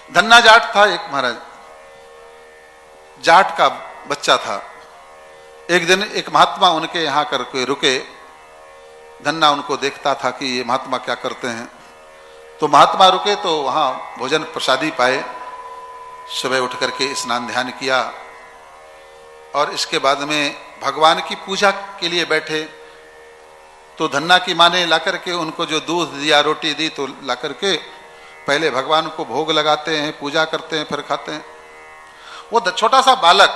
धन्ना जाट था एक महाराज, जाट का बच्चा था। एक दिन एक महात्मा उनके यहाँ करके रुके। धन्ना उनको देखता था कि ये महात्मा क्या करते हैं, तो महात्मा रुके तो वहाँ भोजन प्रसादी पाए। सुबह उठ करके स्नान ध्यान किया और इसके बाद में भगवान की पूजा के लिए बैठे। तो धन्ना की माँ ने ला करके उनको जो दूध दिया, रोटी दी, तो ला करके पहले भगवान को भोग लगाते हैं, पूजा करते हैं, फिर खाते हैं। वो छोटा सा बालक,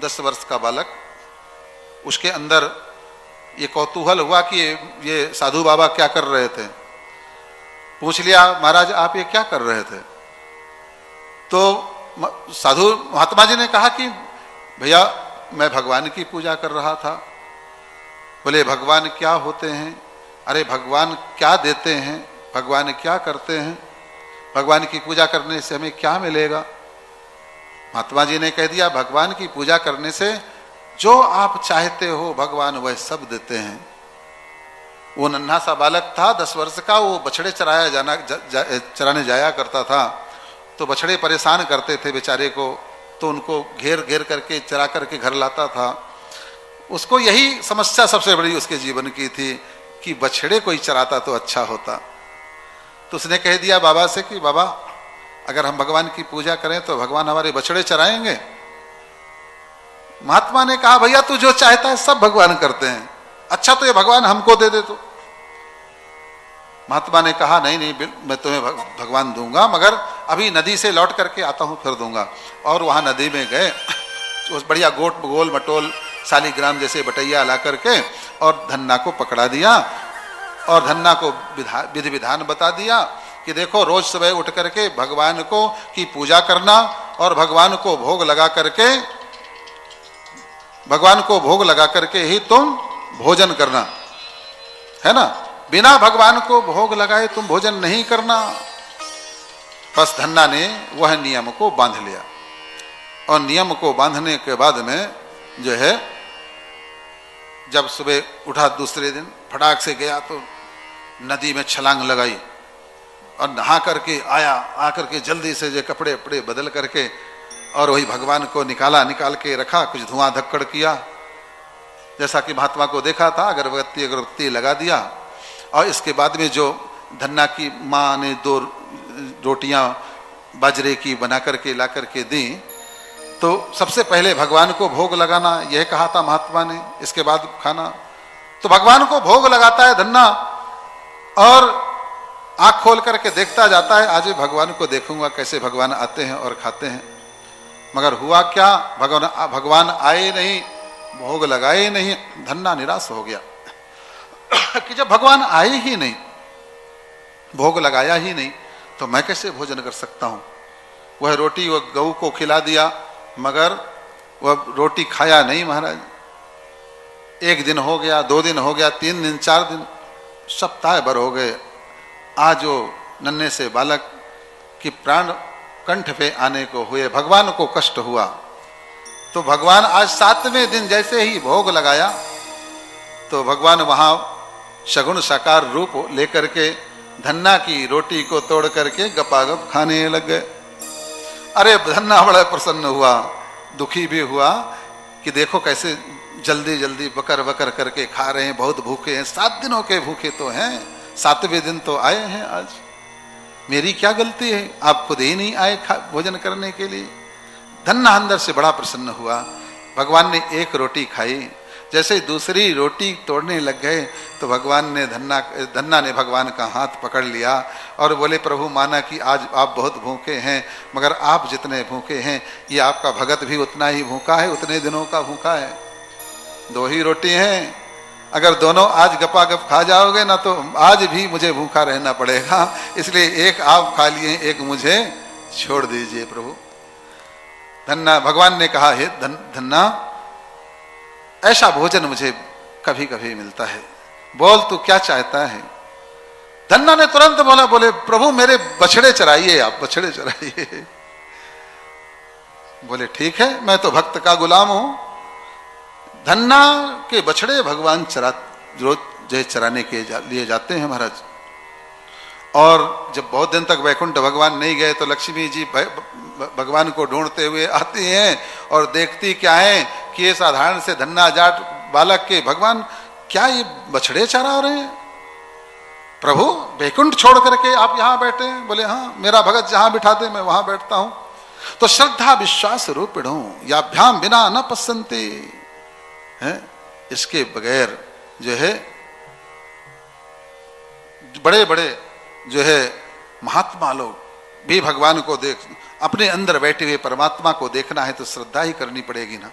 10 वर्ष का बालक, उसके अंदर ये कौतूहल हुआ कि ये साधु बाबा क्या कर रहे थे। पूछ लिया, महाराज आप ये क्या कर रहे थे? तो साधु महात्मा जी ने कहा कि भैया मैं भगवान की पूजा कर रहा था। बोले भगवान क्या होते हैं? अरे भगवान क्या देते हैं, भगवान क्या करते हैं, भगवान की पूजा करने से हमें क्या मिलेगा? महात्मा जी ने कह दिया, भगवान की पूजा करने से जो आप चाहते हो भगवान वह सब देते हैं। वो नन्हा सा बालक था, 10 वर्ष का, वो बछड़े चराने जाया करता था। तो बछड़े परेशान करते थे बेचारे को, तो उनको घेर घेर करके चरा करके घर लाता था। उसको यही समस्या सबसे बड़ी उसके जीवन की थी कि बछड़े कोई चराता तो अच्छा होता। तो उसने कह दिया बाबा से कि बाबा अगर हम भगवान की पूजा करें तो भगवान हमारे बछड़े चराएंगे? महात्मा ने कहा भैया तू जो चाहता है सब भगवान करते हैं, अच्छा तो ये भगवान हमको दे दे। तो महात्मा ने कहा नहीं नहीं मैं तुम्हें भगवान दूंगा, मगर अभी नदी से लौट करके आता हूं फिर दूंगा। और वहां नदी में गए, उस बढ़िया गोल मटोल शालीग्राम जैसे बटैया ला करके और धन्ना को पकड़ा दिया और धन्ना को विधि विधान बता दिया कि देखो रोज सुबह उठ करके भगवान को की पूजा करना और भगवान को भोग लगा करके ही तुम भोजन करना, है ना। बिना भगवान को भोग लगाए तुम भोजन नहीं करना। बस धन्ना ने वह नियम को बांध लिया और नियम को बांधने के बाद में जो है जब सुबह उठा दूसरे दिन फटाक से गया तो नदी में छलांग लगाई और नहा करके आया। आकर के जल्दी से जो कपड़े वपड़े बदल करके और वही भगवान को निकाल के रखा, कुछ धुआं धक्कड़ किया जैसा कि महात्मा को देखा था, अगरबत्ती लगा दिया। और इसके बाद में जो धन्ना की माँ ने 2 रोटियां बाजरे की बना करके ला करके दी, तो सबसे पहले भगवान को भोग लगाना यह कहा था महात्मा ने, इसके बाद खाना। तो भगवान को भोग लगाता है धन्ना और आंख खोल करके देखता जाता है आज भगवान को देखूंगा कैसे भगवान आते हैं और खाते हैं। मगर हुआ क्या, भगवान आए नहीं, भोग लगाए नहीं। धन्ना निराश हो गया कि जब भगवान आए ही नहीं, भोग लगाया ही नहीं, तो मैं कैसे भोजन कर सकता हूं। वह रोटी वह गऊ को खिला दिया, मगर वह रोटी खाया नहीं महाराज। 1 दिन हो गया, 2 दिन हो गया, 3 दिन, 4 दिन, सप्ताह भर हो गए। आज वो नन्हे से बालक की प्राण कंठ पे आने को हुए, भगवान को कष्ट हुआ। तो भगवान आज 7वें दिन जैसे ही भोग लगाया तो भगवान वहां सगुण साकार रूप लेकर के धन्ना की रोटी को तोड़ करके गपागप खाने लग गए। अरे धन्ना बड़ा प्रसन्न हुआ, दुखी भी हुआ कि देखो कैसे जल्दी जल्दी बकर बकर करके खा रहे हैं, बहुत भूखे हैं, 7 दिनों के भूखे तो हैं, 7वें दिन तो आए हैं आज, मेरी क्या गलती है, आप खुद ही नहीं आए भोजन करने के लिए। धन्ना अंदर से बड़ा प्रसन्न हुआ। भगवान ने 1 रोटी खाई, जैसे ही दूसरी रोटी तोड़ने लग गए तो भगवान ने धन्ना ने भगवान का हाथ पकड़ लिया और बोले प्रभु माना कि आज आप बहुत भूखे हैं, मगर आप जितने भूखे हैं ये आपका भगत भी उतना ही भूखा है, उतने दिनों का भूखा है। 2 ही रोटी हैं, अगर दोनों आज गपागप खा जाओगे ना तो आज भी मुझे भूखा रहना पड़ेगा, इसलिए 1 आप खा लिए, 1 मुझे छोड़ दीजिए प्रभु। धन्ना भगवान ने कहा हे धन्ना ऐसा भोजन मुझे कभी कभी मिलता है, बोल तू क्या चाहता है। धन्ना ने तुरंत बोले प्रभु मेरे बछड़े चराइए, आप बछड़े चराइए। बोले ठीक है, मैं तो भक्त का गुलाम हूं। धन्ना के बछड़े भगवान रोज चराने के लिए जाते हैं महाराज। और जब बहुत दिन तक वैकुंठ भगवान नहीं गए तो लक्ष्मी जी भगवान को ढूंढते हुए आती हैं और देखती क्या है कि ये साधारण से धन्ना जाट बालक के भगवान क्या ये बछड़े चरा रहे हैं? प्रभु वैकुंठ छोड़ करके आप यहां बैठे हैं? बोले हाँ, मेरा भगत जहां बिठा दे मैं वहां बैठता हूं। तो श्रद्धा विश्वास रूपिणो याभ्याम बिना न पसंते है, इसके बगैर जो है बड़े बड़े जो है महात्मा लोग भी भगवान को देख, अपने अंदर बैठे हुए परमात्मा को देखना है तो श्रद्धा ही करनी पड़ेगी ना।